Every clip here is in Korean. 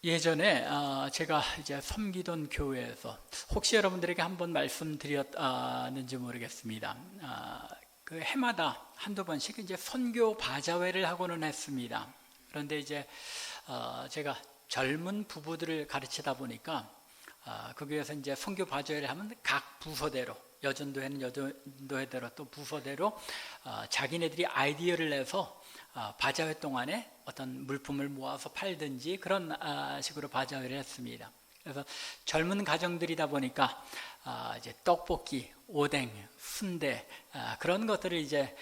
예전에 제가 이제 섬기던 교회에서 혹시 여러분들에게 한번 말씀드렸는지 모르겠습니다. 그 해마다 한두 번씩 이제 선교 바자회를 하고는 했습니다. 그런데 이제 제가 젊은 부부들을 가르치다 보니까 거기에서 이제 선교 바자회를 하면 각 부서대로 여전도회는 여전도회대로 또 부서대로 자기네들이 아이디어를 내서 바자회 동안에 어떤 물품을 모아서 팔든지 그런 식으로 바자회를 했습니다. 그래서 젊은 가정들이다 보니까 이제 떡볶이, 오뎅, 순대 그런 것들을 이제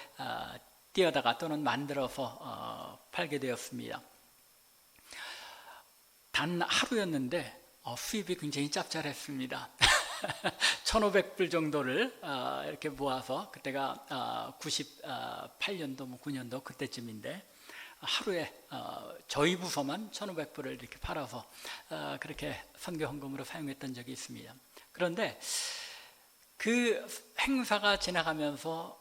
띄어다가 또는 만들어서 팔게 되었습니다. 단 하루였는데 수입이 굉장히 짭짤했습니다. 1,500불 정도를 이렇게 모아서 그때가 98년도, 9년도 그때쯤인데 하루에 저희 부서만 1,500불을 이렇게 팔아서 그렇게 선교 헌금으로 사용했던 적이 있습니다. 그런데 그 행사가 지나가면서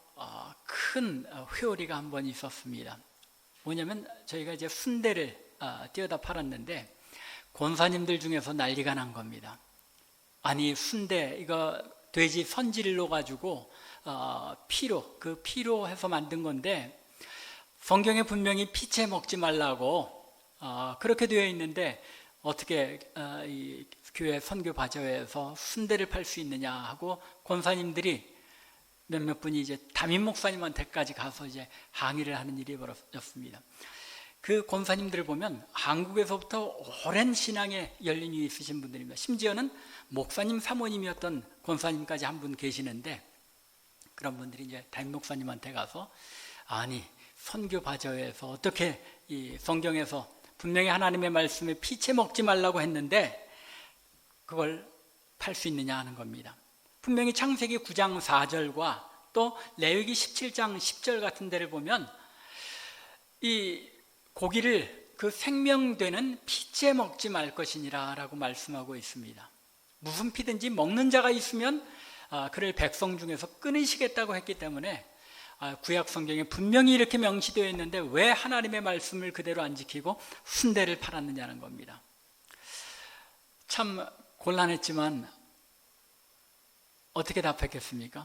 큰 회오리가 한 번 있었습니다. 뭐냐면 저희가 이제 순대를 띄어다 팔았는데 권사님들 중에서 난리가 난 겁니다. 아니 순대 이거 돼지 선질로 가지고 피로 해서 만든 건데 성경에 분명히 피채 먹지 말라고 그렇게 되어 있는데 어떻게 이 교회 선교 바자회에서 순대를 팔 수 있느냐 하고 권사님들이 몇몇 분이 이제 담임 목사님한테까지 가서 이제 항의를 하는 일이 벌어졌습니다. 그 권사님들을 보면 한국에서부터 오랜 신앙에 연륜이 있으신 분들입니다. 심지어는 목사님 사모님이었던 권사님까지 한 분 계시는데 그런 분들이 이제 담임 목사님한테 가서 아니 선교 바자회에서 어떻게 이 성경에서 분명히 하나님의 말씀에 피채 먹지 말라고 했는데 그걸 팔 수 있느냐 하는 겁니다. 분명히 창세기 9장 4절과 또 레위기 17장 10절 같은 데를 보면 이 고기를 그 생명되는 피째 먹지 말 것이니라 라고 말씀하고 있습니다. 무슨 피든지 먹는 자가 있으면 그를 백성 중에서 끊으시겠다고 했기 때문에 구약 성경에 분명히 이렇게 명시되어 있는데 왜 하나님의 말씀을 그대로 안 지키고 순대를 팔았느냐는 겁니다. 참 곤란했지만 어떻게 답했겠습니까?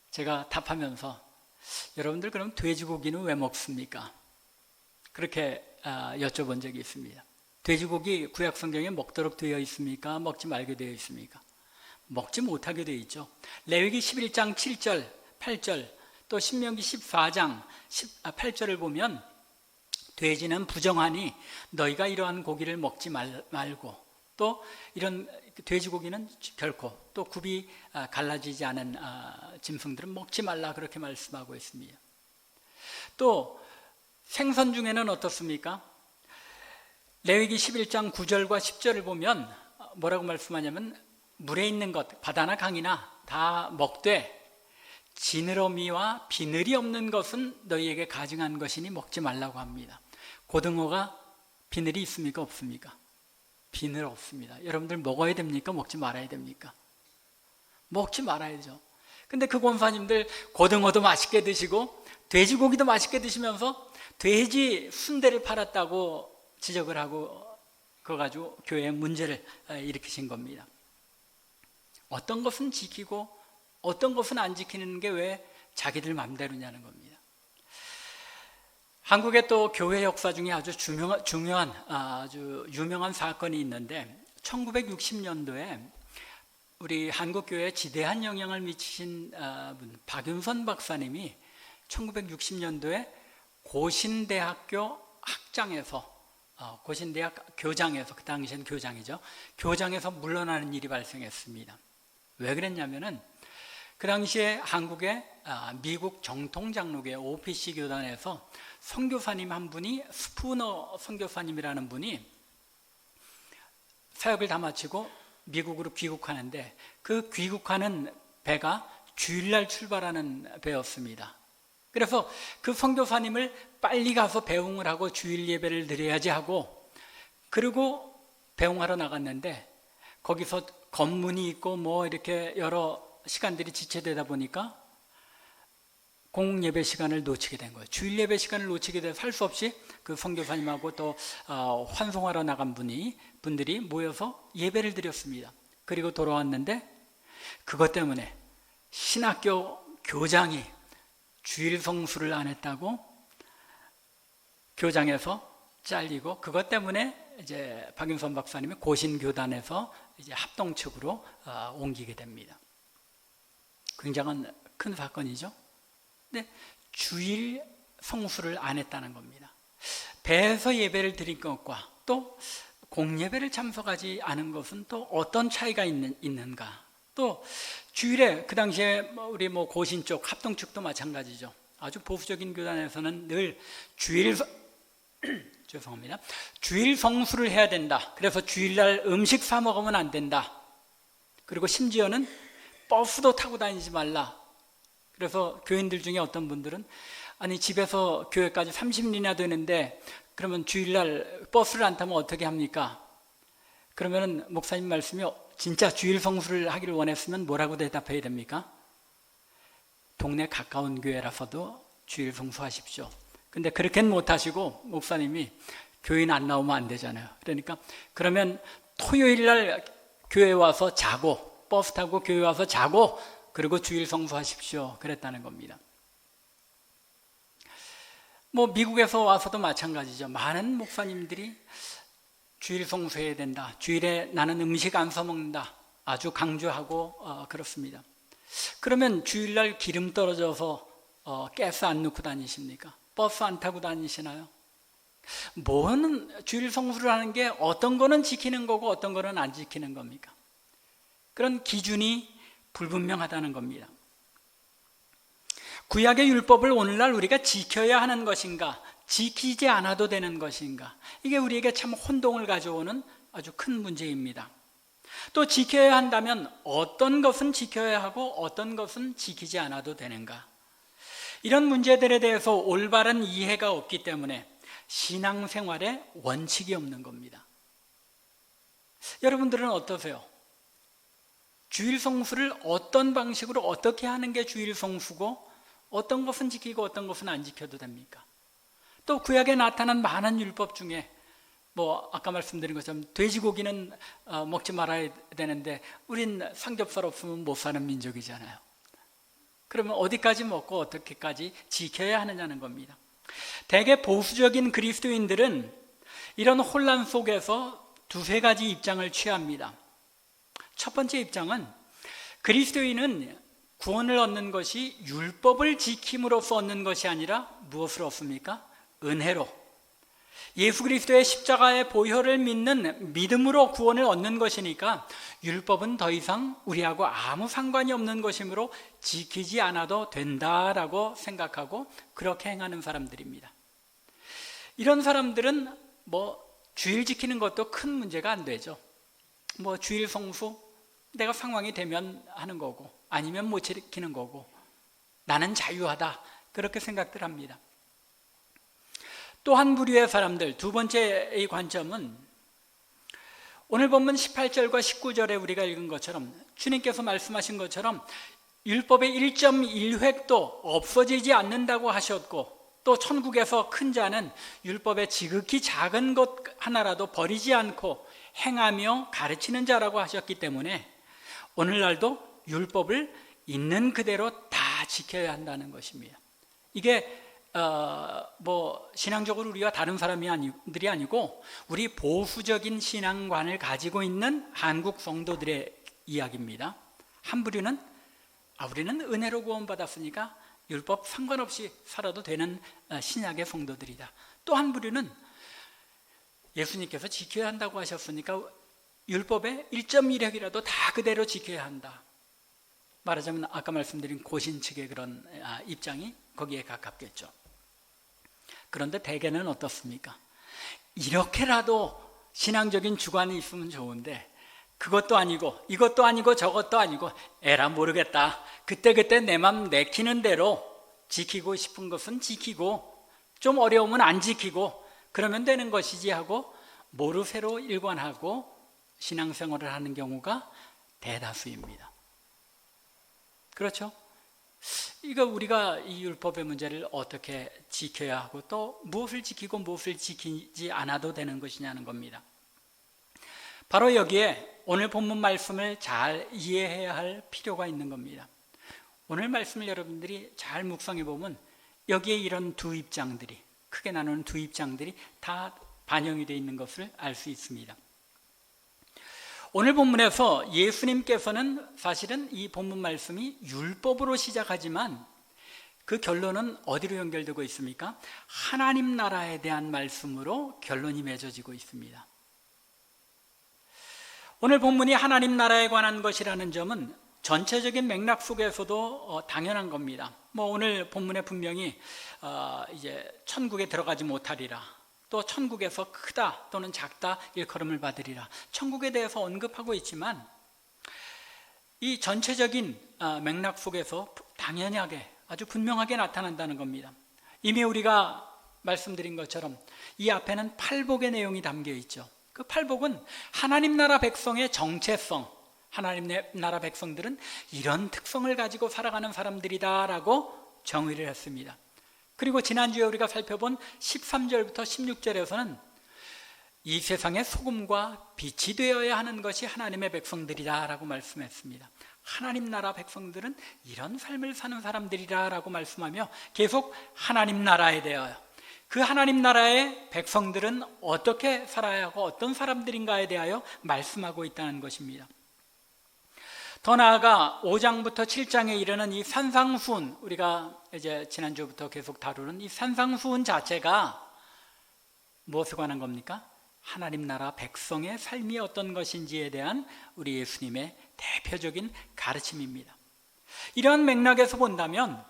제가 답하면서 여러분들 그럼 돼지고기는 왜 먹습니까? 그렇게 여쭤본 적이 있습니다. 돼지고기 구약 성경에 먹도록 되어 있습니까? 먹지 말게 되어 있습니까? 먹지 못하게 되어 있죠. 레위기 11장 7절, 8절 또 신명기 14장 8절을 보면 돼지는 부정하니 너희가 이러한 고기를 먹지 말고 또 이런 돼지고기는 결코 또 굽이 갈라지지 않은 짐승들은 먹지 말라 그렇게 말씀하고 있습니다. 또 생선 중에는 어떻습니까? 레위기 11장 9절과 10절을 보면 뭐라고 말씀하냐면 물에 있는 것, 바다나 강이나 다 먹되 지느러미와 비늘이 없는 것은 너희에게 가증한 것이니 먹지 말라고 합니다. 고등어가 비늘이 있습니까? 없습니까? 비늘 없습니다. 여러분들 먹어야 됩니까? 먹지 말아야 됩니까? 먹지 말아야죠. 근데 그 권사님들 고등어도 맛있게 드시고 돼지고기도 맛있게 드시면서 돼지 순대를 팔았다고 지적을 하고 그거 가지고 교회에 문제를 일으키신 겁니다. 어떤 것은 지키고 어떤 것은 안 지키는 게 왜 자기들 맘대로냐는 겁니다. 한국의 또 교회 역사 중에 아주 중요한 아주 유명한 사건이 있는데 1960년도에 우리 한국교회에 지대한 영향을 미치신 분 박윤선 박사님이 1960년도에 고신대학교 학장에서 고신대학 교장에서 그 당시엔 교장이죠. 교장에서 물러나는 일이 발생했습니다. 왜 그랬냐면은 그 당시에 한국의 미국 정통장로교 OPC 교단에서 선교사님 한 분이 스푸너 선교사님이라는 분이 사역을 다 마치고 미국으로 귀국하는데 그 귀국하는 배가 주일날 출발하는 배였습니다. 그래서 그 선교사님을 빨리 가서 배웅을 하고 주일 예배를 드려야지 하고 그리고 배웅하러 나갔는데 거기서 검문이 있고 뭐 이렇게 여러 시간들이 지체되다 보니까 공공 예배 시간을 놓치게 된 거예요. 주일 예배 시간을 놓치게 돼서 할 수 없이 그 선교사님하고 또 환송하러 나간 분들이 모여서 예배를 드렸습니다. 그리고 돌아왔는데 그것 때문에 신학교 교장이 주일 성수를 안 했다고 교장에서 잘리고, 그것 때문에 이제 박윤선 박사님이 고신교단에서 이제 합동 측으로 옮기게 됩니다. 굉장한 큰 사건이죠. 근데 주일 성수를 안 했다는 겁니다. 배에서 예배를 드린 것과 또 공예배를 참석하지 않은 것은 또 어떤 차이가 있는가? 또 주일에 그 당시에 우리 고신 쪽 합동 측도 마찬가지죠. 아주 보수적인 교단에서는 늘 죄송합니다. 주일 성수를 해야 된다. 그래서 주일날 음식 사 먹으면 안 된다. 그리고 심지어는 버스도 타고 다니지 말라. 그래서 교인들 중에 어떤 분들은 아니 집에서 교회까지 30리나 되는데 그러면 주일날 버스를 안 타면 어떻게 합니까? 그러면은 목사님 말씀이 진짜 주일 성수를 하기를 원했으면 뭐라고 대답해야 됩니까? 동네 가까운 교회라서도 주일 성수하십시오. 근데 그렇게는 못하시고 목사님이 교인 안 나오면 안 되잖아요. 그러니까 그러면 토요일날 교회 와서 자고 버스 타고 교회 와서 자고 그리고 주일 성수하십시오. 그랬다는 겁니다. 미국에서 와서도 마찬가지죠. 많은 목사님들이 주일 성수해야 된다. 주일에 나는 음식 안 써먹는다. 아주 강조하고 그렇습니다. 그러면 주일날 기름 떨어져서 가스 안 넣고 다니십니까? 버스 안 타고 다니시나요? 주일 성수를 하는 게 어떤 거는 지키는 거고 어떤 거는 안 지키는 겁니까? 그런 기준이 불분명하다는 겁니다. 구약의 율법을 오늘날 우리가 지켜야 하는 것인가, 지키지 않아도 되는 것인가, 이게 우리에게 참 혼동을 가져오는 아주 큰 문제입니다. 또 지켜야 한다면 어떤 것은 지켜야 하고 어떤 것은 지키지 않아도 되는가, 이런 문제들에 대해서 올바른 이해가 없기 때문에 신앙생활에 원칙이 없는 겁니다. 여러분들은 어떠세요? 주일 성수를 어떤 방식으로 어떻게 하는 게 주일 성수고 어떤 것은 지키고 어떤 것은 안 지켜도 됩니까? 또 구약에 나타난 많은 율법 중에 아까 말씀드린 것처럼 돼지고기는 먹지 말아야 되는데 우린 삼겹살 없으면 못 사는 민족이잖아요. 그러면 어디까지 먹고 어떻게까지 지켜야 하느냐는 겁니다. 대개 보수적인 그리스도인들은 이런 혼란 속에서 두세 가지 입장을 취합니다. 첫 번째 입장은 그리스도인은 구원을 얻는 것이 율법을 지킴으로써 얻는 것이 아니라 무엇으로 얻습니까? 은혜로, 예수 그리스도의 십자가의 보혈을 믿는 믿음으로 구원을 얻는 것이니까 율법은 더 이상 우리하고 아무 상관이 없는 것이므로 지키지 않아도 된다라고 생각하고 그렇게 행하는 사람들입니다. 이런 사람들은 주일 지키는 것도 큰 문제가 안 되죠. 주일 성수 내가 상황이 되면 하는 거고 아니면 못 지키는 거고 나는 자유하다, 그렇게 생각들 합니다. 또 한 부류의 사람들, 두 번째의 관점은 오늘 본문 18절과 19절에 우리가 읽은 것처럼 주님께서 말씀하신 것처럼 율법의 1.1획도 없어지지 않는다고 하셨고 또 천국에서 큰 자는 율법의 지극히 작은 것 하나라도 버리지 않고 행하며 가르치는 자라고 하셨기 때문에 오늘날도 율법을 있는 그대로 다 지켜야 한다는 것입니다. 이게 신앙적으로 우리가 다른 사람들이 아니고 우리 보수적인 신앙관을 가지고 있는 한국 성도들의 이야기입니다. 한 부류는 우리는 은혜로 구원받았으니까 율법 상관없이 살아도 되는 신약의 성도들이다. 또 한 부류는 예수님께서 지켜야 한다고 하셨으니까 율법의 1.1획이라도 다 그대로 지켜야 한다. 말하자면 아까 말씀드린 고신 측의 그런 입장이 거기에 가깝겠죠. 그런데 대개는 어떻습니까? 이렇게라도 신앙적인 주관이 있으면 좋은데 그것도 아니고 이것도 아니고 저것도 아니고 에라 모르겠다. 그때그때 내 맘 내키는 대로 지키고 싶은 것은 지키고 좀 어려우면 안 지키고 그러면 되는 것이지 하고 모르쇠로 일관하고 신앙생활을 하는 경우가 대다수입니다. 그렇죠? 이거 우리가 이 율법의 문제를 어떻게 지켜야 하고 또 무엇을 지키고 무엇을 지키지 않아도 되는 것이냐는 겁니다. 바로 여기에 오늘 본문 말씀을 잘 이해해야 할 필요가 있는 겁니다. 오늘 말씀을 여러분들이 잘 묵상해 보면 여기에 이런 두 입장들이, 크게 나누는 두 입장들이 다 반영이 되어 있는 것을 알 수 있습니다. 오늘 본문에서 예수님께서는 사실은 이 본문 말씀이 율법으로 시작하지만 그 결론은 어디로 연결되고 있습니까? 하나님 나라에 대한 말씀으로 결론이 맺어지고 있습니다. 오늘 본문이 하나님 나라에 관한 것이라는 점은 전체적인 맥락 속에서도 당연한 겁니다. 오늘 본문에 분명히 이제 천국에 들어가지 못하리라, 또 천국에서 크다 또는 작다 일컬음을 받으리라, 천국에 대해서 언급하고 있지만 이 전체적인 맥락 속에서 당연하게 아주 분명하게 나타난다는 겁니다. 이미 우리가 말씀드린 것처럼 이 앞에는 팔복의 내용이 담겨 있죠. 그 팔복은 하나님 나라 백성의 정체성, 하나님 나라 백성들은 이런 특성을 가지고 살아가는 사람들이다라고 정의를 했습니다. 그리고 지난주에 우리가 살펴본 13절부터 16절에서는 이 세상의 소금과 빛이 되어야 하는 것이 하나님의 백성들이다라고 말씀했습니다. 하나님 나라 백성들은 이런 삶을 사는 사람들이라고 말씀하며 계속 하나님 나라에 대하여, 그 하나님 나라의 백성들은 어떻게 살아야 하고 어떤 사람들인가에 대하여 말씀하고 있다는 것입니다. 더 나아가 5장부터 7장에 이르는 이 산상수훈, 우리가 이제 지난주부터 계속 다루는 이 산상수훈 자체가 무엇에 관한 겁니까? 하나님 나라 백성의 삶이 어떤 것인지에 대한 우리 예수님의 대표적인 가르침입니다. 이러한 맥락에서 본다면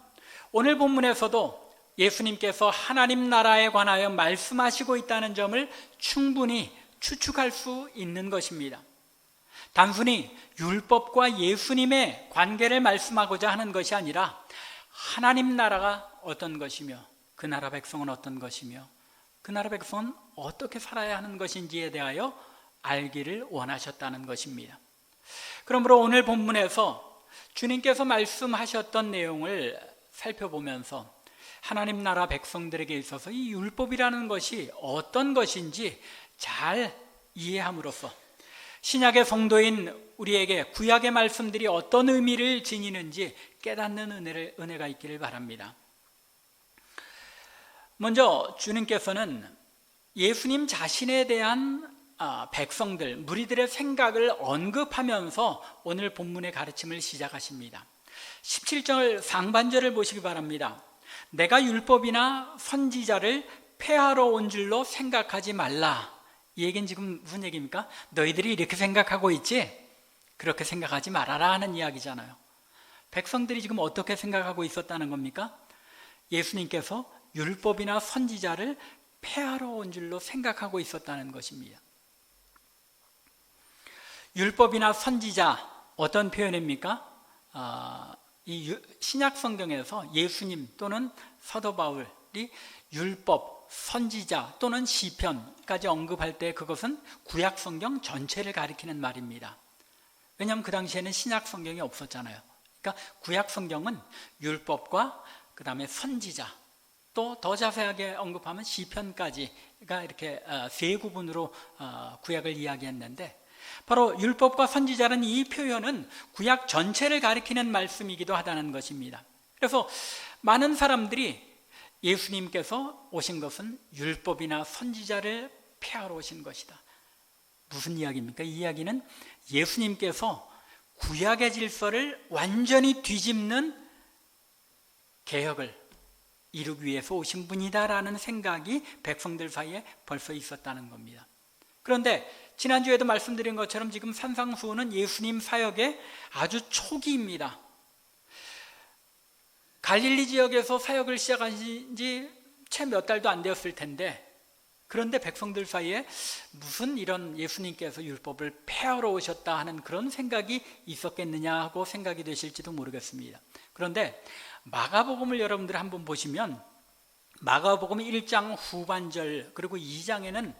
오늘 본문에서도 예수님께서 하나님 나라에 관하여 말씀하시고 있다는 점을 충분히 추측할 수 있는 것입니다. 단순히 율법과 예수님의 관계를 말씀하고자 하는 것이 아니라 하나님 나라가 어떤 것이며 그 나라 백성은 어떤 것이며 그 나라 백성은 어떻게 살아야 하는 것인지에 대하여 알기를 원하셨다는 것입니다. 그러므로 오늘 본문에서 주님께서 말씀하셨던 내용을 살펴보면서 하나님 나라 백성들에게 있어서 이 율법이라는 것이 어떤 것인지 잘 이해함으로써 신약의 성도인 우리에게 구약의 말씀들이 어떤 의미를 지니는지 깨닫는 은혜가 있기를 바랍니다. 먼저 주님께서는 예수님 자신에 대한 백성들, 무리들의 생각을 언급하면서 오늘 본문의 가르침을 시작하십니다. 17절 상반절을 보시기 바랍니다. 내가 율법이나 선지자를 폐하러 온 줄로 생각하지 말라. 이 얘기는 지금 무슨 얘기입니까? 너희들이 이렇게 생각하고 있지? 그렇게 생각하지 말아라 하는 이야기잖아요. 백성들이 지금 어떻게 생각하고 있었다는 겁니까? 예수님께서 율법이나 선지자를 폐하러 온 줄로 생각하고 있었다는 것입니다. 율법이나 선지자, 어떤 표현입니까? 이 신약 성경에서 예수님 또는 사도 바울이 율법, 선지자 또는 시편까지 언급할 때 그것은 구약 성경 전체를 가리키는 말입니다. 왜냐하면 그 당시에는 신약 성경이 없었잖아요. 그러니까 구약 성경은 율법과 그 다음에 선지자, 또 더 자세하게 언급하면 시편까지가 이렇게 세 구분으로 구약을 이야기했는데, 바로 율법과 선지자는 이 표현은 구약 전체를 가리키는 말씀이기도 하다는 것입니다. 그래서 많은 사람들이 예수님께서 오신 것은 율법이나 선지자를 폐하러 오신 것이다. 무슨 이야기입니까? 이 이야기는 예수님께서 구약의 질서를 완전히 뒤집는 개혁을 이루기 위해서 오신 분이다라는 생각이 백성들 사이에 벌써 있었다는 겁니다. 그런데 지난주에도 말씀드린 것처럼 지금 산상수훈은 예수님 사역의 아주 초기입니다. 갈릴리 지역에서 사역을 시작한 지 채 몇 달도 안 되었을 텐데, 그런데 백성들 사이에 무슨 이런 예수님께서 율법을 폐하러 오셨다 하는 그런 생각이 있었겠느냐 하고 생각이 되실지도 모르겠습니다. 그런데 마가복음을 여러분들 한번 보시면 마가복음 1장 후반절 그리고 2장에는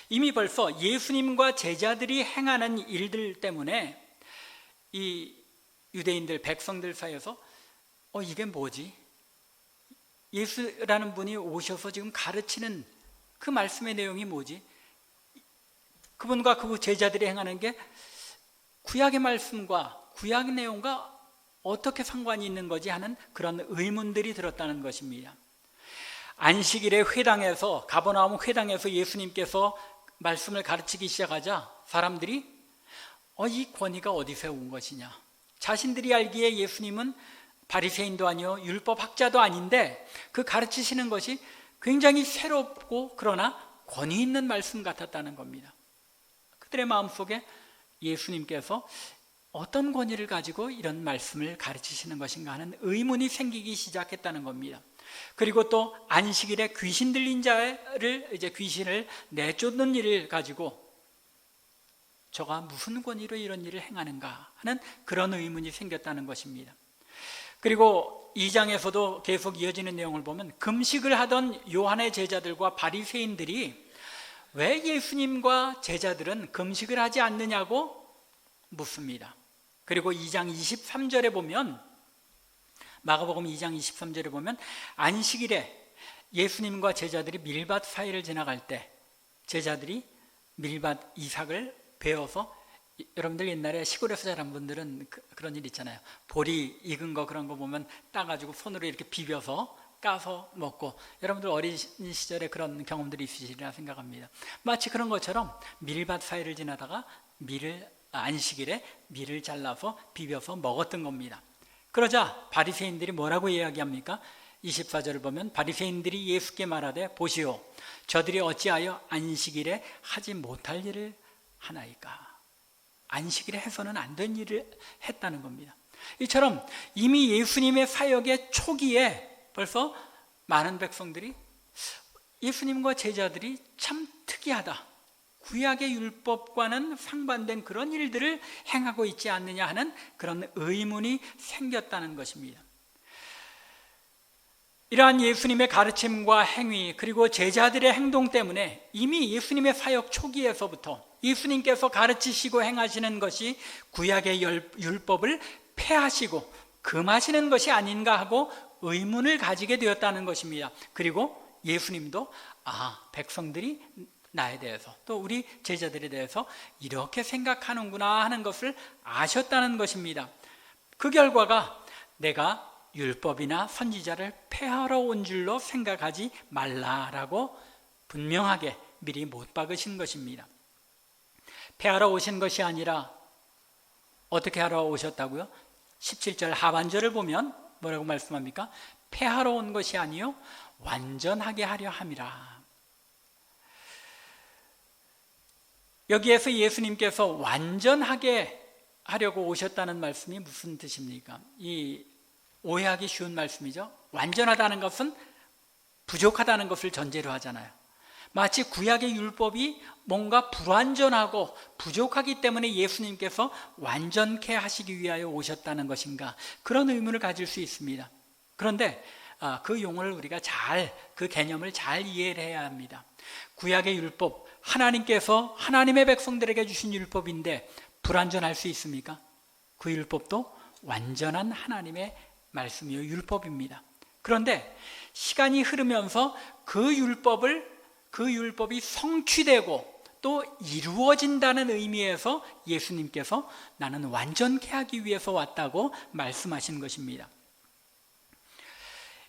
이미 벌써 예수님과 제자들이 행하는 일들 때문에 이 유대인들 백성들 사이에서 이게 뭐지? 예수라는 분이 오셔서 지금 가르치는 그 말씀의 내용이 뭐지? 그분과 그 제자들이 행하는 게 구약의 말씀과 구약 내용과 어떻게 상관이 있는 거지 하는 그런 의문들이 들었다는 것입니다. 안식일에 회당에서, 가버나움 회당에서 예수님께서 말씀을 가르치기 시작하자 사람들이 이 권위가 어디서 온 것이냐, 자신들이 알기에 예수님은 바리새인도 아니요 율법 학자도 아닌데 그 가르치시는 것이 굉장히 새롭고 그러나 권위 있는 말씀 같았다는 겁니다. 그들의 마음속에 예수님께서 어떤 권위를 가지고 이런 말씀을 가르치시는 것인가 하는 의문이 생기기 시작했다는 겁니다. 그리고 또 안식일에 귀신 들린 자를, 이제 귀신을 내쫓는 일을 가지고 저가 무슨 권위로 이런 일을 행하는가 하는 그런 의문이 생겼다는 것입니다. 그리고 2장에서도 계속 이어지는 내용을 보면 금식을 하던 요한의 제자들과 바리새인들이 왜 예수님과 제자들은 금식을 하지 않느냐고 묻습니다. 그리고 2장 23절에 보면, 마가복음 2장 23절에 보면 안식일에 예수님과 제자들이 밀밭 사이를 지나갈 때 제자들이 밀밭 이삭을 베어서, 여러분들 옛날에 시골에서 자란 분들은 그런 일 있잖아요. 보리 익은 거 그런 거 보면 따가지고 손으로 이렇게 비벼서 까서 먹고, 여러분들 어린 시절에 그런 경험들이 있으시리라 생각합니다. 마치 그런 것처럼 밀밭 사이를 지나다가 안식일에 밀을 잘라서 비벼서 먹었던 겁니다. 그러자 바리새인들이 뭐라고 이야기합니까? 24절을 보면 바리새인들이 예수께 말하되 보시오, 저들이 어찌하여 안식일에 하지 못할 일을 하나이까? 안식일에 해서는 안 된 일을 했다는 겁니다. 이처럼 이미 예수님의 사역의 초기에 벌써 많은 백성들이 예수님과 제자들이 참 특이하다, 구약의 율법과는 상반된 그런 일들을 행하고 있지 않느냐 하는 그런 의문이 생겼다는 것입니다. 이러한 예수님의 가르침과 행위, 그리고 제자들의 행동 때문에 이미 예수님의 사역 초기에서부터 예수님께서 가르치시고 행하시는 것이 구약의 율법을 폐하시고 금하시는 것이 아닌가 하고 의문을 가지게 되었다는 것입니다. 그리고 예수님도 백성들이 나에 대해서, 또 우리 제자들에 대해서 이렇게 생각하는구나 하는 것을 아셨다는 것입니다. 그 결과가 내가 율법이나 선지자를 폐하러 온 줄로 생각하지 말라라고 분명하게 미리 못 박으신 것입니다. 폐하러 오신 것이 아니라 어떻게 하러 오셨다고요? 17절 하반절을 보면 뭐라고 말씀합니까? 폐하러 온 것이 아니요 완전하게 하려 함이라. 여기에서 예수님께서 완전하게 하려고 오셨다는 말씀이 무슨 뜻입니까? 이 오해하기 쉬운 말씀이죠. 완전하다는 것은 부족하다는 것을 전제로 하잖아요. 마치 구약의 율법이 뭔가 불완전하고 부족하기 때문에 예수님께서 완전케 하시기 위하여 오셨다는 것인가, 그런 의문을 가질 수 있습니다. 그런데 그 용어를 우리가 그 개념을 잘 이해를 해야 합니다. 구약의 율법, 하나님께서 하나님의 백성들에게 주신 율법인데 불완전할 수 있습니까? 그 율법도 완전한 하나님의 말씀이요 율법입니다. 그런데 시간이 흐르면서 그 율법이 성취되고 또 이루어진다는 의미에서 예수님께서 나는 완전케 하기 위해서 왔다고 말씀하신 것입니다.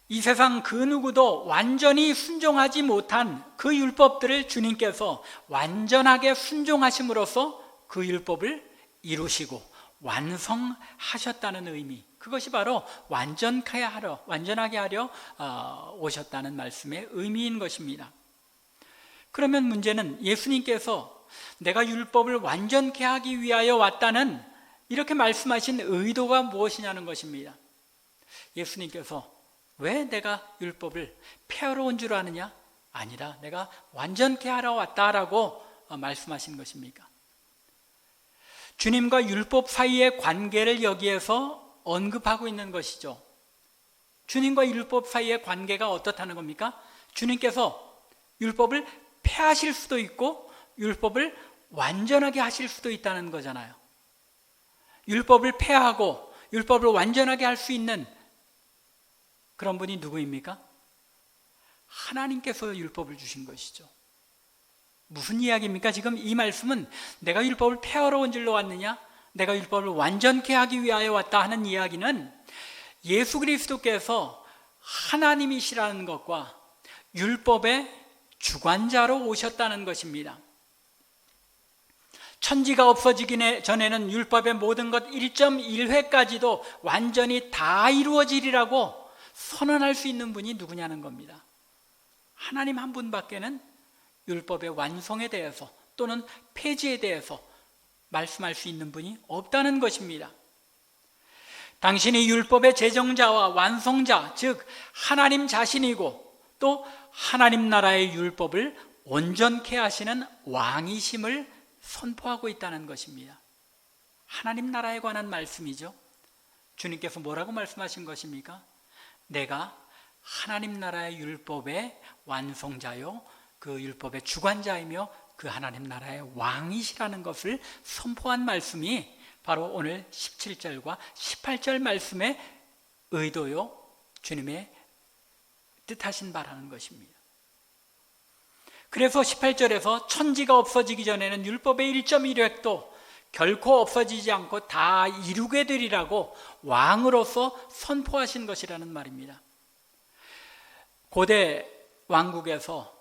이 세상 그 누구도 완전히 순종하지 못한 그 율법들을 주님께서 완전하게 순종하심으로써 그 율법을 이루시고 완성하셨다는 의미, 그것이 바로 완전하게 하려 오셨다는 말씀의 의미인 것입니다. 그러면 문제는 예수님께서 내가 율법을 완전케 하기 위하여 왔다는 이렇게 말씀하신 의도가 무엇이냐는 것입니다. 예수님께서 왜 내가 율법을 폐하러 온 줄 아느냐? 아니라 내가 완전케 하러 왔다라고 말씀하신 것입니까? 주님과 율법 사이의 관계를 여기에서 언급하고 있는 것이죠. 주님과 율법 사이의 관계가 어떻다는 겁니까? 주님께서 율법을 폐하실 수도 있고 율법을 완전하게 하실 수도 있다는 거잖아요. 율법을 폐하고 율법을 완전하게 할 수 있는 그런 분이 누구입니까? 하나님께서 율법을 주신 것이죠. 무슨 이야기입니까? 지금 이 말씀은 내가 율법을 폐하러 온 줄로 왔느냐? 내가 율법을 완전케 하기 위하여 왔다 하는 이야기는 예수 그리스도께서 하나님이시라는 것과 율법의 주관자로 오셨다는 것입니다. 천지가 없어지기 전에는 율법의 모든 것 1.1회까지도 완전히 다 이루어지리라고 선언할 수 있는 분이 누구냐는 겁니다. 하나님 한 분밖에는 율법의 완성에 대해서 또는 폐지에 대해서 말씀할 수 있는 분이 없다는 것입니다. 당신이 율법의 제정자와 완성자, 즉 하나님 자신이고 또 하나님 나라의 율법을 온전케 하시는 왕이심을 선포하고 있다는 것입니다. 하나님 나라에 관한 말씀이죠. 주님께서 뭐라고 말씀하신 것입니까? 내가 하나님 나라의 율법의 완성자요, 그 율법의 주관자이며 그 하나님 나라의 왕이시라는 것을 선포한 말씀이 바로 오늘 17절과 18절 말씀의 의도요, 주님의 뜻하신 바라는 것입니다. 그래서 18절에서 천지가 없어지기 전에는 율법의 1.1획도 결코 없어지지 않고 다 이루게 되리라고 왕으로서 선포하신 것이라는 말입니다. 고대 왕국에서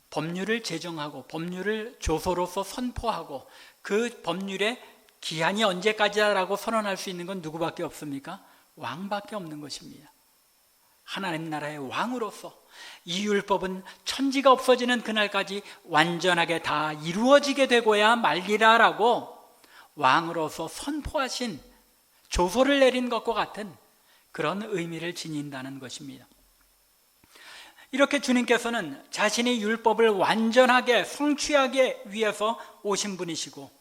법률을 제정하고 법률을 조서로서 선포하고 그 법률의 기한이 언제까지라고 선언할 수 있는 건 누구밖에 없습니까? 왕밖에 없는 것입니다. 하나님 나라의 왕으로서 이 율법은 천지가 없어지는 그날까지 완전하게 다 이루어지게 되고야 말리라라고 왕으로서 선포하신 조서를 내린 것과 같은 그런 의미를 지닌다는 것입니다. 이렇게 주님께서는 자신이 율법을 완전하게 성취하기 위해서 오신 분이시고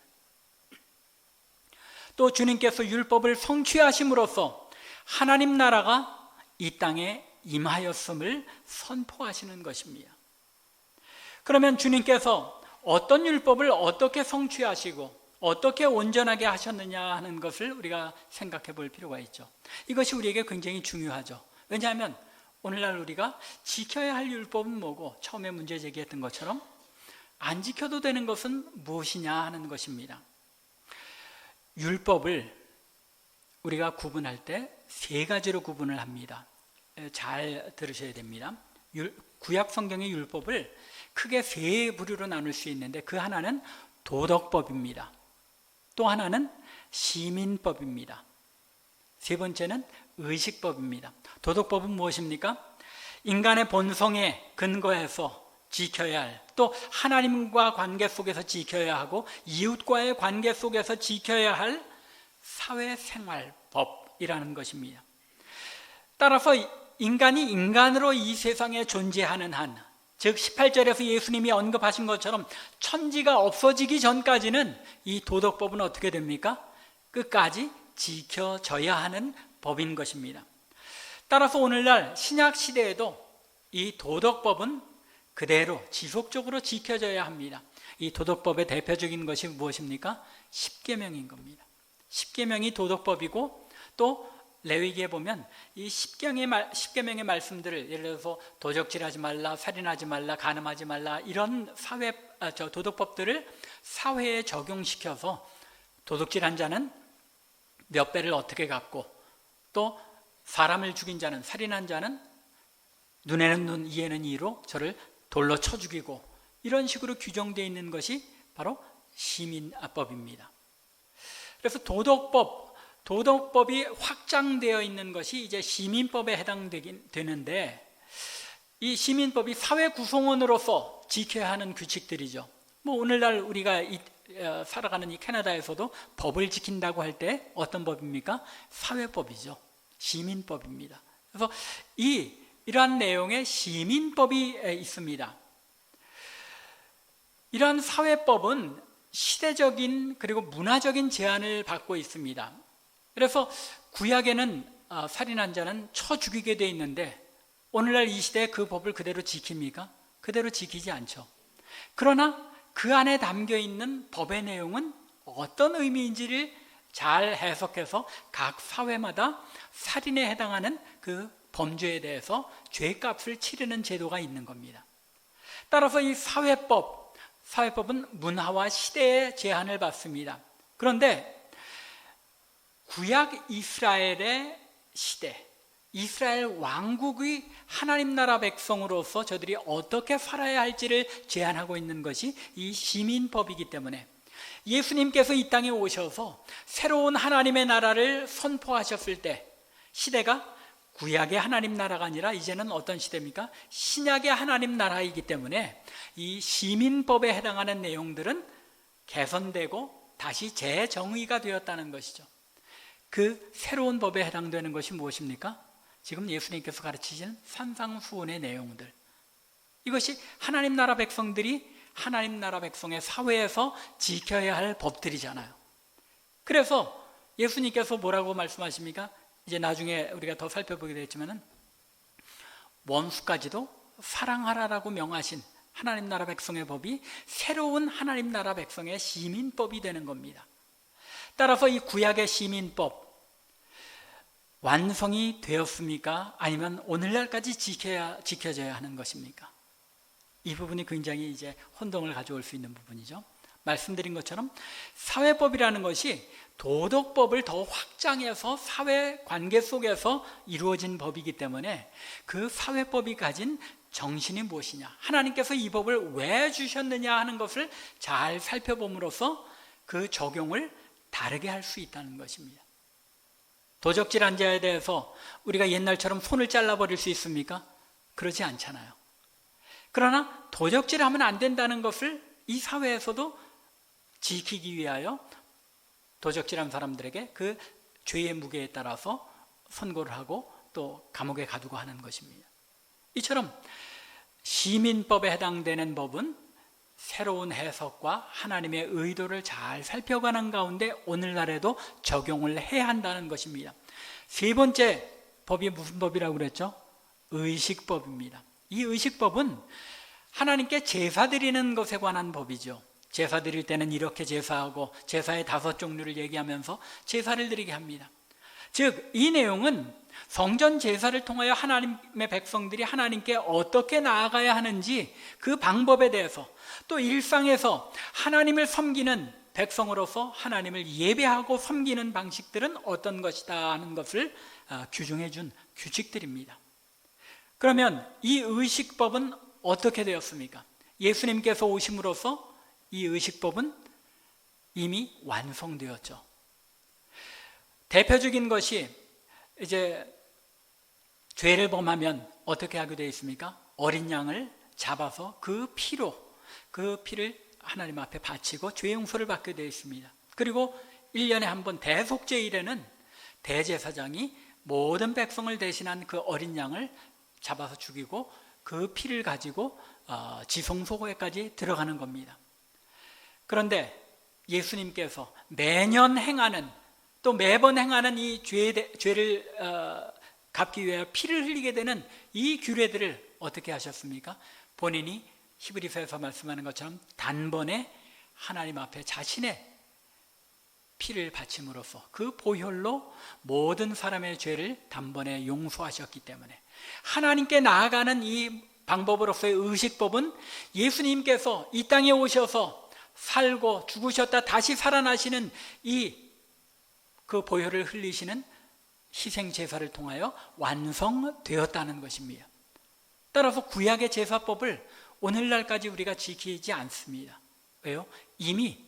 또 주님께서 율법을 성취하심으로써 하나님 나라가 이 땅에 임하였음을 선포하시는 것입니다. 그러면 주님께서 어떤 율법을 어떻게 성취하시고 어떻게 온전하게 하셨느냐 하는 것을 우리가 생각해 볼 필요가 있죠. 이것이 우리에게 굉장히 중요하죠. 왜냐하면 오늘날 우리가 지켜야 할 율법은 뭐고, 처음에 문제 제기했던 것처럼 안 지켜도 되는 것은 무엇이냐 하는 것입니다. 율법을 우리가 구분할 때 세 가지로 구분을 합니다. 잘 들으셔야 됩니다. 구약 성경의 율법을 크게 세 부류로 나눌 수 있는데 그 하나는 도덕법입니다. 또 하나는 시민법입니다. 세 번째는 의식법입니다. 도덕법은 무엇입니까? 인간의 본성에 근거해서 지켜야 할, 또 하나님과 관계 속에서 지켜야 하고 이웃과의 관계 속에서 지켜야 할 사회생활법이라는 것입니다. 따라서 인간이 인간으로 이 세상에 존재하는 한, 즉 18절에서 예수님이 언급하신 것처럼 천지가 없어지기 전까지는 이 도덕법은 어떻게 됩니까? 끝까지 지켜져야 하는 법인 것입니다. 따라서 오늘날 신약 시대에도 이 도덕법은 그대로 지속적으로 지켜져야 합니다. 이 도덕법의 대표적인 것이 무엇입니까? 십계명인 겁니다. 십계명이 도덕법이고 또 레위기에 보면 이 십계명의 말씀들을, 예를 들어서 도적질하지 말라, 살인하지 말라, 간음하지 말라, 이런 도덕법들을 사회에 적용시켜서 도둑질한 자는 몇 배를 어떻게 갚고, 또 사람을 죽인 자는, 살인한 자는 눈에는 눈, 이에는 이로 저를 돌로 쳐 죽이고, 이런 식으로 규정되어 있는 것이 바로 시민법입니다. 그래서 도덕법이 확장되어 있는 것이 이제 시민법에 해당되는데, 이 시민법이 사회 구성원으로서 지켜야 하는 규칙들이죠. 오늘날 우리가 살아가는 이 캐나다에서도 법을 지킨다고 할 때 어떤 법입니까? 사회법이죠. 시민법입니다. 그래서 이러한 내용의 시민법이 있습니다. 이러한 사회법은 시대적인 그리고 문화적인 제한을 받고 있습니다. 그래서 구약에는 살인한 자는 쳐 죽이게 되어 있는데 오늘날 이 시대에 그 법을 그대로 지킵니까? 그대로 지키지 않죠. 그러나 그 안에 담겨 있는 법의 내용은 어떤 의미인지를 잘 해석해서 각 사회마다 살인에 해당하는 그 범죄에 대해서 죄값을 치르는 제도가 있는 겁니다. 따라서 이 사회법은 문화와 시대의 제한을 받습니다. 그런데 구약 이스라엘의 시대, 이스라엘 왕국의 하나님 나라 백성으로서 저들이 어떻게 살아야 할지를 제한하고 있는 것이 이 시민법이기 때문에 예수님께서 이 땅에 오셔서 새로운 하나님의 나라를 선포하셨을 때 시대가 구약의 하나님 나라가 아니라 이제는 어떤 시대입니까? 신약의 하나님 나라이기 때문에 이 시민법에 해당하는 내용들은 개선되고 다시 재정의가 되었다는 것이죠. 그 새로운 법에 해당되는 것이 무엇입니까? 지금 예수님께서 가르치신 산상수훈의 내용들. 이것이 하나님 나라 백성들이 하나님 나라 백성의 사회에서 지켜야 할 법들이잖아요. 그래서 예수님께서 뭐라고 말씀하십니까? 이제 나중에 우리가 더 살펴보게 되겠지만은 원수까지도 사랑하라라고 명하신 하나님 나라 백성의 법이 새로운 하나님 나라 백성의 시민법이 되는 겁니다. 따라서 이 구약의 시민법 완성이 되었습니까? 아니면 오늘날까지 지켜져야 하는 것입니까? 이 부분이 굉장히 이제 혼동을 가져올 수 있는 부분이죠. 말씀드린 것처럼 사회법이라는 것이 도덕법을 더 확장해서 사회 관계 속에서 이루어진 법이기 때문에 그 사회법이 가진 정신이 무엇이냐, 하나님께서 이 법을 왜 주셨느냐 하는 것을 잘 살펴봄으로써 그 적용을 다르게 할 수 있다는 것입니다. 도적질한 자에 대해서 우리가 옛날처럼 손을 잘라버릴 수 있습니까? 그러지 않잖아요. 그러나 도적질하면 안 된다는 것을 이 사회에서도 지키기 위하여 도적질한 사람들에게 그 죄의 무게에 따라서 선고를 하고 또 감옥에 가두고 하는 것입니다. 이처럼 시민법에 해당되는 법은 새로운 해석과 하나님의 의도를 잘 살펴가는 가운데 오늘날에도 적용을 해야 한다는 것입니다. 세 번째 법이 무슨 법이라고 그랬죠? 의식법입니다. 이 의식법은 하나님께 제사 드리는 것에 관한 법이죠. 제사 드릴 때는 이렇게 제사하고 제사의 5종류를 얘기하면서 제사를 드리게 합니다. 즉, 이 내용은 성전 제사를 통하여 하나님의 백성들이 하나님께 어떻게 나아가야 하는지 그 방법에 대해서, 또 일상에서 하나님을 섬기는 백성으로서 하나님을 예배하고 섬기는 방식들은 어떤 것이다 하는 것을 규정해 준 규칙들입니다. 그러면 이 의식법은 어떻게 되었습니까? 예수님께서 오심으로써 이 의식법은 이미 완성되었죠. 대표적인 것이 이제 죄를 범하면 어떻게 하게 되어 있습니까? 어린 양을 잡아서 그 피를 하나님 앞에 바치고 죄 용서를 받게 되어 있습니다. 그리고 1년에 한 번 대속죄일에는 대제사장이 모든 백성을 대신한 그 어린 양을 잡아서 죽이고 그 피를 가지고 지성소에까지 들어가는 겁니다. 그런데 예수님께서 매년 행하는, 또 매번 행하는 이 죄를 갚기 위해 피를 흘리게 되는 이 규례들을 어떻게 하셨습니까? 본인이 히브리서에서 말씀하는 것처럼 단번에 하나님 앞에 자신의 피를 바침으로써 그 보혈로 모든 사람의 죄를 단번에 용서하셨기 때문에 하나님께 나아가는 이 방법으로서의 의식법은 예수님께서 이 땅에 오셔서 살고 죽으셨다 다시 살아나시는 그 보혈을 흘리시는 희생 제사를 통하여 완성되었다는 것입니다. 따라서 구약의 제사법을 오늘날까지 우리가 지키지 않습니다. 왜요? 이미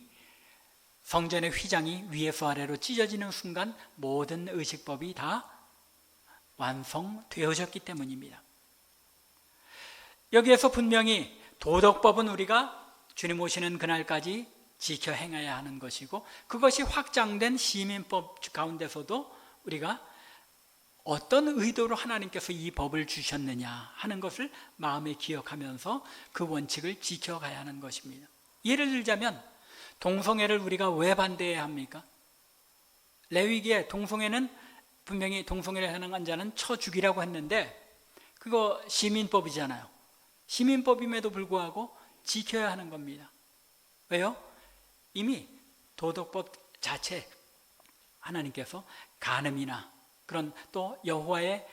성전의 휘장이 위에서 아래로 찢어지는 순간 모든 의식법이 다 완성되어졌기 때문입니다. 여기에서 분명히 도덕법은 우리가 주님 오시는 그날까지 지켜 행해야 하는 것이고, 그것이 확장된 시민법 가운데서도 우리가 어떤 의도로 하나님께서 이 법을 주셨느냐 하는 것을 마음에 기억하면서 그 원칙을 지켜가야 하는 것입니다. 예를 들자면 동성애를 우리가 왜 반대해야 합니까? 레위기에 동성애는 분명히 동성애를 하는 자는 쳐 죽이라고 했는데 그거 시민법이잖아요. 시민법임에도 불구하고 지켜야 하는 겁니다. 왜요? 이미 도덕법 자체 하나님께서 간음이나 그런 또 여호와의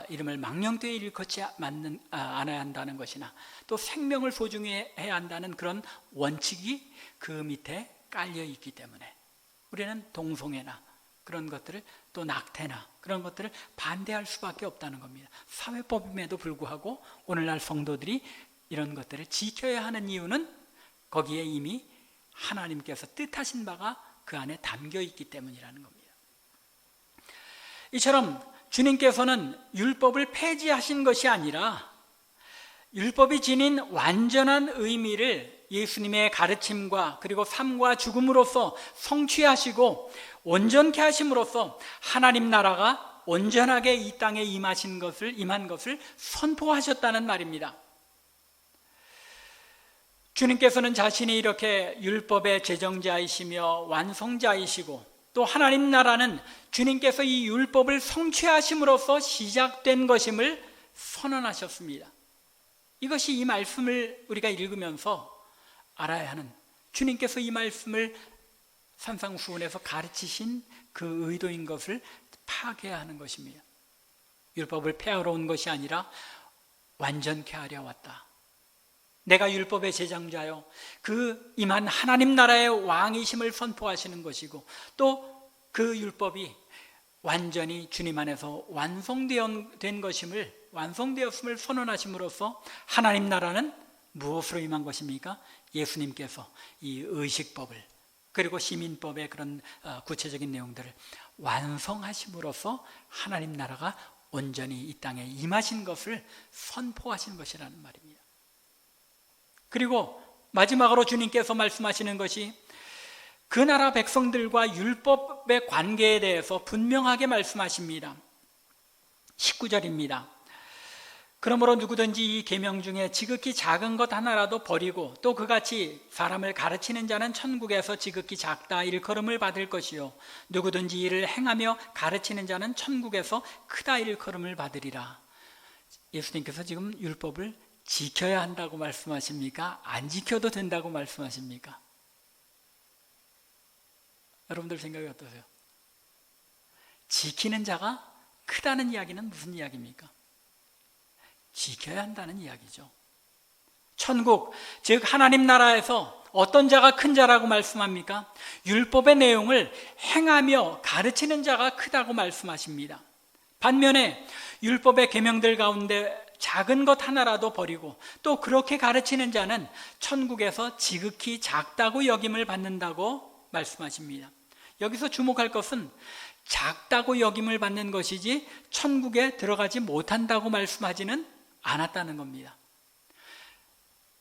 이름을 망령되이 일컫지 않아야 한다는 것이나 또 생명을 소중히 해야 한다는 그런 원칙이 그 밑에 깔려 있기 때문에 우리는 동성애나 그런 것들을 또 낙태나 그런 것들을 반대할 수밖에 없다는 겁니다. 사회법임에도 불구하고 오늘날 성도들이 이런 것들을 지켜야 하는 이유는 거기에 이미 하나님께서 뜻하신 바가 그 안에 담겨 있기 때문이라는 겁니다. 이처럼 주님께서는 율법을 폐지하신 것이 아니라 율법이 지닌 완전한 의미를 예수님의 가르침과 그리고 삶과 죽음으로써 성취하시고 온전케 하심으로써 하나님 나라가 온전하게 이 땅에 임한 것을 선포하셨다는 말입니다. 주님께서는 자신이 이렇게 율법의 제정자이시며 완성자이시고 또 하나님 나라는 주님께서 이 율법을 성취하심으로써 시작된 것임을 선언하셨습니다. 이것이 이 말씀을 우리가 읽으면서 알아야 하는, 주님께서 이 말씀을 산상수훈에서 가르치신 그 의도인 것을 파악해야 하는 것입니다. 율법을 폐하러 온 것이 아니라 완전케 하려 왔다. 내가 율법의 제정자요 그 임한 하나님 나라의 왕이심을 선포하시는 것이고 또 그 율법이 완전히 주님 안에서 완성된 것임을, 완성되었음을 선언하심으로써 하나님 나라는 무엇으로 임한 것입니까? 예수님께서 이 의식법을 그리고 시민법의 그런 구체적인 내용들을 완성하심으로써 하나님 나라가 온전히 이 땅에 임하신 것을 선포하신 것이라는 말입니다. 그리고 마지막으로 주님께서 말씀하시는 것이 그 나라 백성들과 율법의 관계에 대해서 분명하게 말씀하십니다. 19절입니다. 그러므로 누구든지 이 계명 중에 지극히 작은 것 하나라도 버리고 또 그같이 사람을 가르치는 자는 천국에서 지극히 작다 일컬음을 받을 것이요 누구든지 이를 행하며 가르치는 자는 천국에서 크다 일컬음을 받으리라. 예수님께서 지금 율법을 지켜야 한다고 말씀하십니까? 안 지켜도 된다고 말씀하십니까? 여러분들 생각이 어떠세요? 지키는 자가 크다는 이야기는 무슨 이야기입니까? 지켜야 한다는 이야기죠. 천국, 즉 하나님 나라에서 어떤 자가 큰 자라고 말씀합니까? 율법의 내용을 행하며 가르치는 자가 크다고 말씀하십니다. 반면에 율법의 계명들 가운데 작은 것 하나라도 버리고 또 그렇게 가르치는 자는 천국에서 지극히 작다고 여김을 받는다고 말씀하십니다. 여기서 주목할 것은 작다고 여김을 받는 것이지 천국에 들어가지 못한다고 말씀하지는 않았다는 겁니다.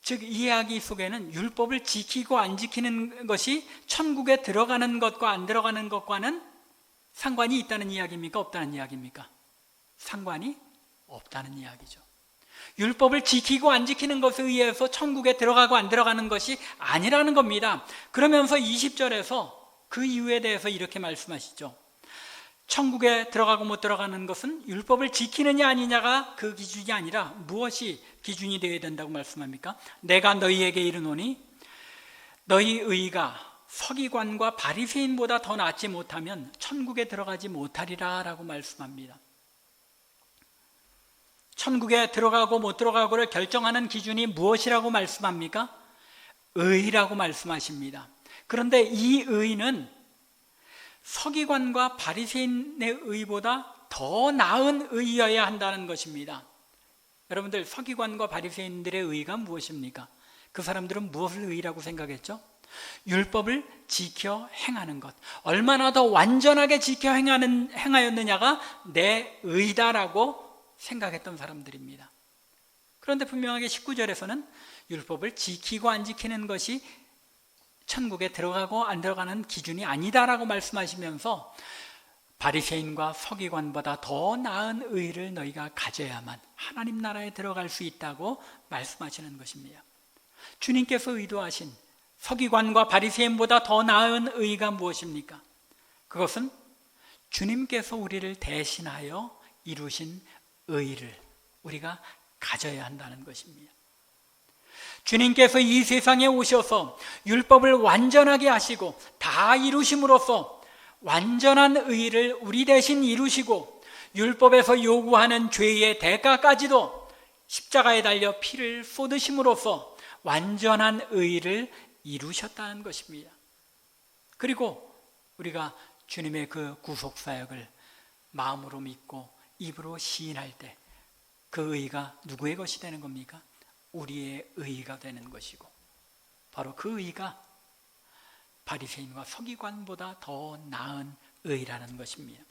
즉 이 이야기 속에는 율법을 지키고 안 지키는 것이 천국에 들어가는 것과 안 들어가는 것과는 상관이 있다는 이야기입니까? 없다는 이야기입니까? 상관이 없다는 이야기죠. 율법을 지키고 안 지키는 것에 의해서 천국에 들어가고 안 들어가는 것이 아니라는 겁니다. 그러면서 20절에서 그 이유에 대해서 이렇게 말씀하시죠. 천국에 들어가고 못 들어가는 것은 율법을 지키느냐 아니냐가 그 기준이 아니라 무엇이 기준이 되어야 된다고 말씀합니까? 내가 너희에게 이르노니 너희 의가 서기관과 바리새인보다 더 낫지 못하면 천국에 들어가지 못하리라 라고 말씀합니다. 천국에 들어가고 못 들어가고를 결정하는 기준이 무엇이라고 말씀합니까? 의라고 말씀하십니다. 그런데 이 의는 서기관과 바리새인의 의보다 더 나은 의여야 한다는 것입니다. 여러분들 서기관과 바리새인들의 의가 무엇입니까? 그 사람들은 무엇을 의라고 생각했죠? 율법을 지켜 행하는 것, 얼마나 더 완전하게 지켜 행하였느냐가 내 의다라고 생각했던 사람들입니다. 그런데 분명하게 19절에서는 율법을 지키고 안 지키는 것이 천국에 들어가고 안 들어가는 기준이 아니다라고 말씀하시면서 바리새인과 서기관보다 더 나은 의를 너희가 가져야만 하나님 나라에 들어갈 수 있다고 말씀하시는 것입니다. 주님께서 의도하신 서기관과 바리새인보다 더 나은 의가 무엇입니까? 그것은 주님께서 우리를 대신하여 이루신 의를 우리가 가져야 한다는 것입니다. 주님께서 이 세상에 오셔서 율법을 완전하게 하시고 다 이루심으로써 완전한 의를 우리 대신 이루시고 율법에서 요구하는 죄의 대가까지도 십자가에 달려 피를 쏟으심으로써 완전한 의를 이루셨다는 것입니다. 그리고 우리가 주님의 그 구속사역을 마음으로 믿고 입으로 시인할 때 그 의가 누구의 것이 되는 겁니까? 우리의 의가 되는 것이고, 바로 그 의가 바리새인과 서기관보다 더 나은 의라는 것입니다.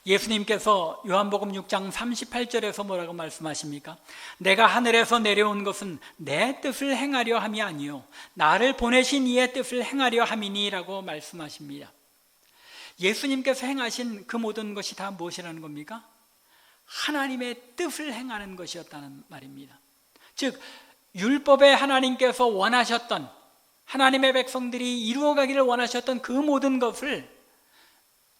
예수님께서 요한복음 6장 38절에서 뭐라고 말씀하십니까? 내가 하늘에서 내려온 것은 내 뜻을 행하려 함이 아니요 나를 보내신 이의 뜻을 행하려 함이니 라고 말씀하십니다. 예수님께서 행하신 그 모든 것이 다 무엇이라는 겁니까? 하나님의 뜻을 행하는 것이었다는 말입니다. 즉 율법에 하나님께서 원하셨던, 하나님의 백성들이 이루어가기를 원하셨던 그 모든 것을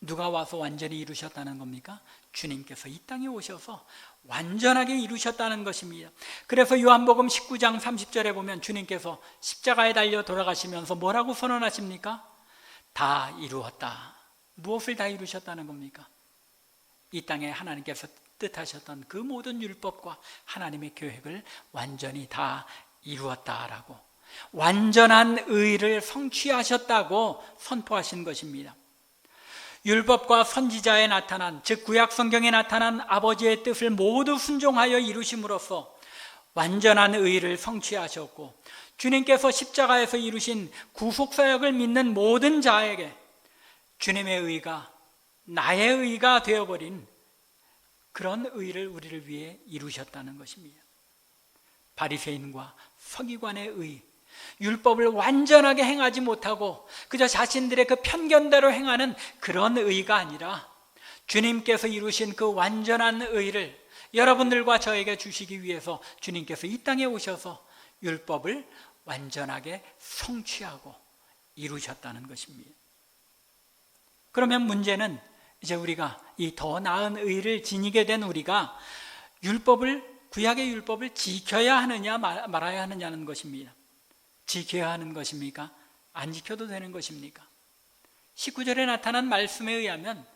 누가 와서 완전히 이루셨다는 겁니까? 주님께서 이 땅에 오셔서 완전하게 이루셨다는 것입니다. 그래서 요한복음 19장 30절에 보면 주님께서 십자가에 달려 돌아가시면서 뭐라고 선언하십니까? 다 이루었다. 무엇을 다 이루셨다는 겁니까? 이 땅에 하나님께서 뜻하셨던 그 모든 율법과 하나님의 계획을 완전히 다 이루었다라고, 완전한 의를 성취하셨다고 선포하신 것입니다. 율법과 선지자에 나타난, 즉 구약 성경에 나타난 아버지의 뜻을 모두 순종하여 이루심으로써 완전한 의를 성취하셨고, 주님께서 십자가에서 이루신 구속사역을 믿는 모든 자에게 주님의 의가 나의 의가 되어버린 그런 의를 우리를 위해 이루셨다는 것입니다. 바리새인과 서기관의 의, 율법을 완전하게 행하지 못하고 그저 자신들의 그 편견대로 행하는 그런 의가 아니라 주님께서 이루신 그 완전한 의를 여러분들과 저에게 주시기 위해서 주님께서 이 땅에 오셔서 율법을 완전하게 성취하고 이루셨다는 것입니다. 그러면 문제는 이제 우리가 이 더 나은 의를 지니게 된 우리가 구약의 율법을 지켜야 하느냐 말아야 하느냐는 것입니다. 지켜야 하는 것입니까? 안 지켜도 되는 것입니까? 19절에 나타난 말씀에 의하면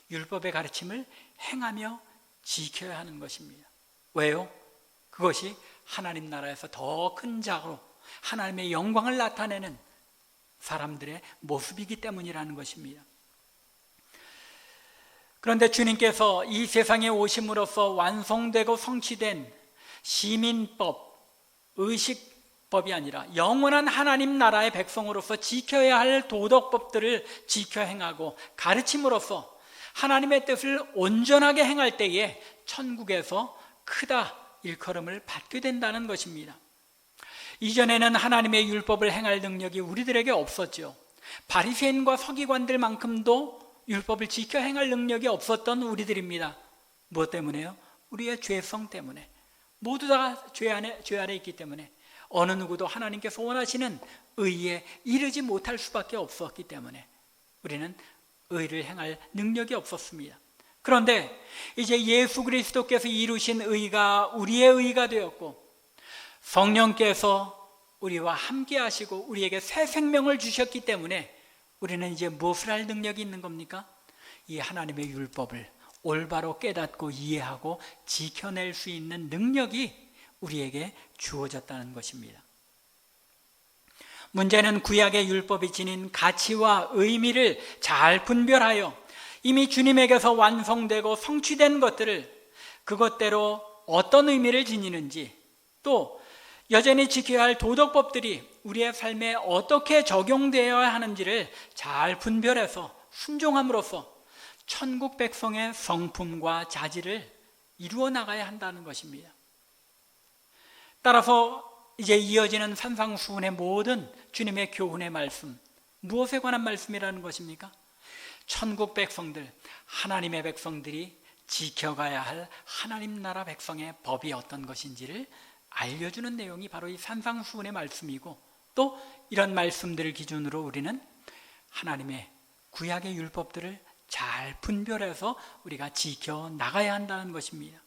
율법의 가르침을 행하며 지켜야 하는 것입니다. 왜요? 그것이 하나님 나라에서 더 큰 자로 하나님의 영광을 나타내는 사람들의 모습이기 때문이라는 것입니다. 그런데 주님께서 이 세상에 오심으로써 완성되고 성취된 시민법, 의식법이 아니라 영원한 하나님 나라의 백성으로서 지켜야 할 도덕법들을 지켜 행하고 가르침으로써 하나님의 뜻을 온전하게 행할 때에 천국에서 크다 일컬음을 받게 된다는 것입니다. 이전에는 하나님의 율법을 행할 능력이 우리들에게 없었죠. 바리새인과 서기관들만큼도 율법을 지켜 행할 능력이 없었던 우리들입니다. 무엇 때문에요? 우리의 죄성 때문에. 모두 다 죄 아래 있기 때문에 어느 누구도 하나님께서 원하시는 의에 이르지 못할 수밖에 없었기 때문에 우리는 의를 행할 능력이 없었습니다. 그런데 이제 예수 그리스도께서 이루신 의가 우리의 의가 되었고 성령께서 우리와 함께 하시고 우리에게 새 생명을 주셨기 때문에 우리는 이제 무엇을 할 능력이 있는 겁니까? 이 하나님의 율법을 올바로 깨닫고 이해하고 지켜낼 수 있는 능력이 우리에게 주어졌다는 것입니다. 문제는 구약의 율법이 지닌 가치와 의미를 잘 분별하여 이미 주님에게서 완성되고 성취된 것들을 그것대로 어떤 의미를 지니는지, 또 여전히 지켜야 할 도덕법들이 우리의 삶에 어떻게 적용되어야 하는지를 잘 분별해서 순종함으로써 천국 백성의 성품과 자질을 이루어 나가야 한다는 것입니다. 따라서 이제 이어지는 산상수훈의 모든 주님의 교훈의 말씀, 무엇에 관한 말씀이라는 것입니까? 천국 백성들, 하나님의 백성들이 지켜가야 할 하나님 나라 백성의 법이 어떤 것인지를 알려주는 내용이 바로 이 산상수훈의 말씀이고, 또 이런 말씀들을 기준으로 우리는 하나님의 구약의 율법들을 잘 분별해서 우리가 지켜 나가야 한다는 것입니다.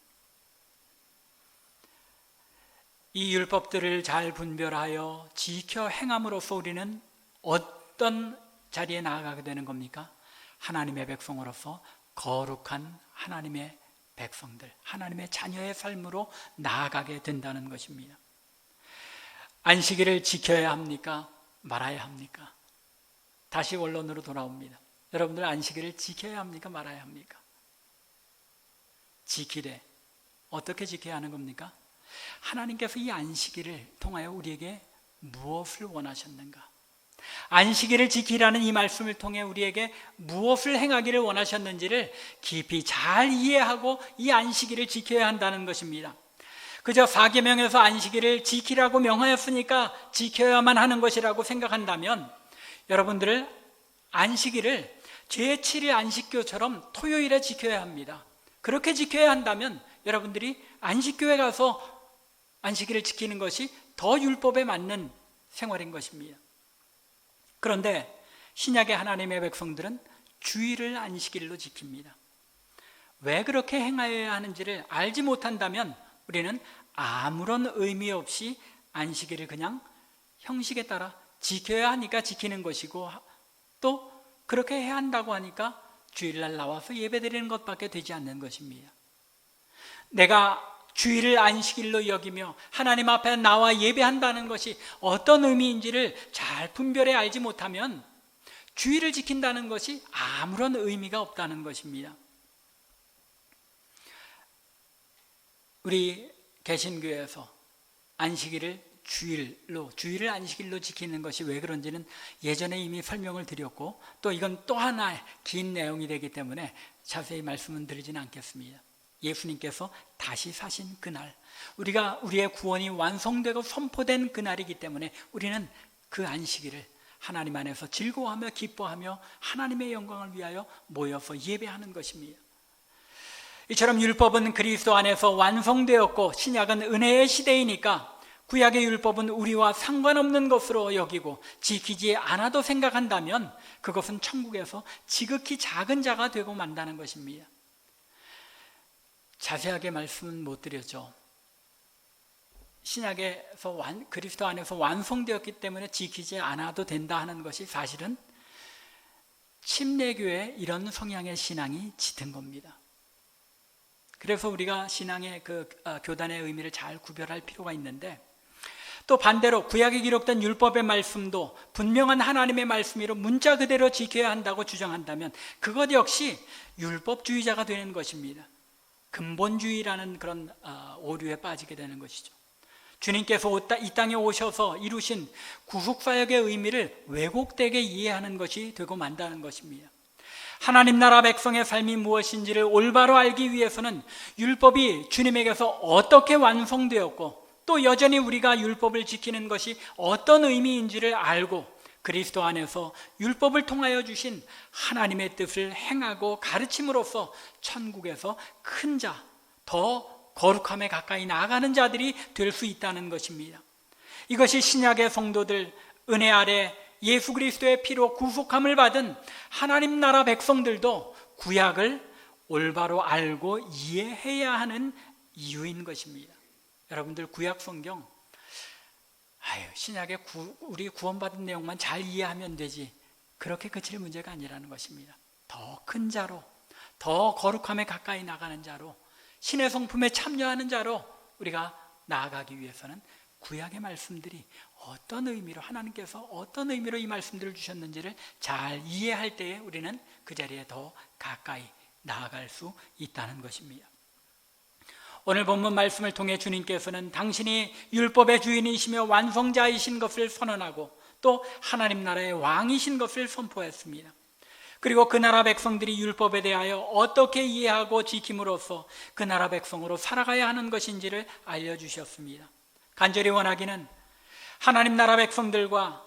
이 율법들을 잘 분별하여 지켜 행함으로써 우리는 어떤 자리에 나아가게 되는 겁니까? 하나님의 백성으로서 거룩한 하나님의 백성들, 하나님의 자녀의 삶으로 나아가게 된다는 것입니다. 안식일을 지켜야 합니까? 말아야 합니까? 다시 원론으로 돌아옵니다. 여러분들 안식일을 지켜야 합니까? 말아야 합니까? 지키래. 어떻게 지켜야 하는 겁니까? 하나님께서 이 안식일을 통하여 우리에게 무엇을 원하셨는가? 안식일을 지키라는 이 말씀을 통해 우리에게 무엇을 행하기를 원하셨는지를 깊이 잘 이해하고 이 안식일을 지켜야 한다는 것입니다. 그저 4계명에서 안식일을 지키라고 명하였으니까 지켜야만 하는 것이라고 생각한다면 여러분들을 안식일을 제7일 안식교처럼 토요일에 지켜야 합니다. 그렇게 지켜야 한다면 여러분들이 안식교에 가서 안식일을 지키는 것이 더 율법에 맞는 생활인 것입니다. 그런데 신약의 하나님의 백성들은 주일을 안식일로 지킵니다. 왜 그렇게 행하여야 하는지를 알지 못한다면 우리는 아무런 의미 없이 안식일을 그냥 형식에 따라 지켜야 하니까 지키는 것이고, 또 그렇게 해야 한다고 하니까 주일날 나와서 예배드리는 것밖에 되지 않는 것입니다. 내가 주일을 안식일로 여기며 하나님 앞에 나와 예배한다는 것이 어떤 의미인지를 잘 분별해 알지 못하면 주일을 지킨다는 것이 아무런 의미가 없다는 것입니다. 우리 개신교에서 안식일을 주일을 안식일로 지키는 것이 왜 그런지는 예전에 이미 설명을 드렸고, 또 이건 또 하나의 긴 내용이 되기 때문에 자세히 말씀은 드리지는 않겠습니다. 예수님께서 다시 사신 그날, 우리의 구원이 완성되고 선포된 그날이기 때문에 우리는 그 안식일을 하나님 안에서 즐거워하며 기뻐하며 하나님의 영광을 위하여 모여서 예배하는 것입니다. 이처럼 율법은 그리스도 안에서 완성되었고 신약은 은혜의 시대이니까 구약의 율법은 우리와 상관없는 것으로 여기고 지키지 않아도 생각한다면 그것은 천국에서 지극히 작은 자가 되고 만다는 것입니다. 자세하게 말씀은 못 드렸죠. 신약에서 그리스도 안에서 완성되었기 때문에 지키지 않아도 된다 하는 것이 사실은 침례교의 이런 성향의 신앙이 짙은 겁니다. 그래서 우리가 신앙의 교단의 의미를 잘 구별할 필요가 있는데, 또 반대로 구약에 기록된 율법의 말씀도 분명한 하나님의 말씀으로 문자 그대로 지켜야 한다고 주장한다면 그것 역시 율법주의자가 되는 것입니다. 근본주의라는 그런 오류에 빠지게 되는 것이죠. 주님께서 이 땅에 오셔서 이루신 구속사역의 의미를 왜곡되게 이해하는 것이 되고 만다는 것입니다. 하나님 나라 백성의 삶이 무엇인지를 올바로 알기 위해서는 율법이 주님에게서 어떻게 완성되었고 또 여전히 우리가 율법을 지키는 것이 어떤 의미인지를 알고 그리스도 안에서 율법을 통하여 주신 하나님의 뜻을 행하고 가르침으로써 천국에서 큰 자, 더 거룩함에 가까이 나아가는 자들이 될 수 있다는 것입니다. 이것이 신약의 성도들, 은혜 아래 예수 그리스도의 피로 구속함을 받은 하나님 나라 백성들도 구약을 올바로 알고 이해해야 하는 이유인 것입니다. 여러분들 구약 성경 신약의 우리 구원받은 내용만 잘 이해하면 되지 그렇게 그칠 문제가 아니라는 것입니다. 더 큰 자로, 더 거룩함에 가까이 나가는 자로, 신의 성품에 참여하는 자로 우리가 나아가기 위해서는 구약의 말씀들이 어떤 의미로, 하나님께서 어떤 의미로 이 말씀들을 주셨는지를 잘 이해할 때에 우리는 그 자리에 더 가까이 나아갈 수 있다는 것입니다. 오늘 본문 말씀을 통해 주님께서는 당신이 율법의 주인이시며 완성자이신 것을 선언하고 또 하나님 나라의 왕이신 것을 선포했습니다. 그리고 그 나라 백성들이 율법에 대하여 어떻게 이해하고 지킴으로써 그 나라 백성으로 살아가야 하는 것인지를 알려주셨습니다. 간절히 원하기는 하나님 나라 백성들과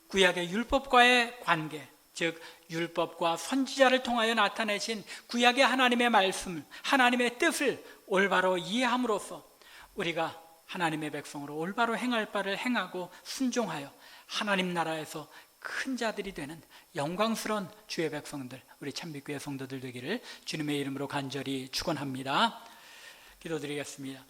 구약의 율법과의 관계, 즉 율법과 선지자를 통하여 나타내신 구약의 하나님의 말씀, 하나님의 뜻을 올바로 이해함으로써 우리가 하나님의 백성으로 올바로 행할 바를 행하고 순종하여 하나님 나라에서 큰 자들이 되는 영광스러운 주의 백성들, 우리 참빛교회 성도들 되기를 주님의 이름으로 간절히 축원합니다. 기도드리겠습니다.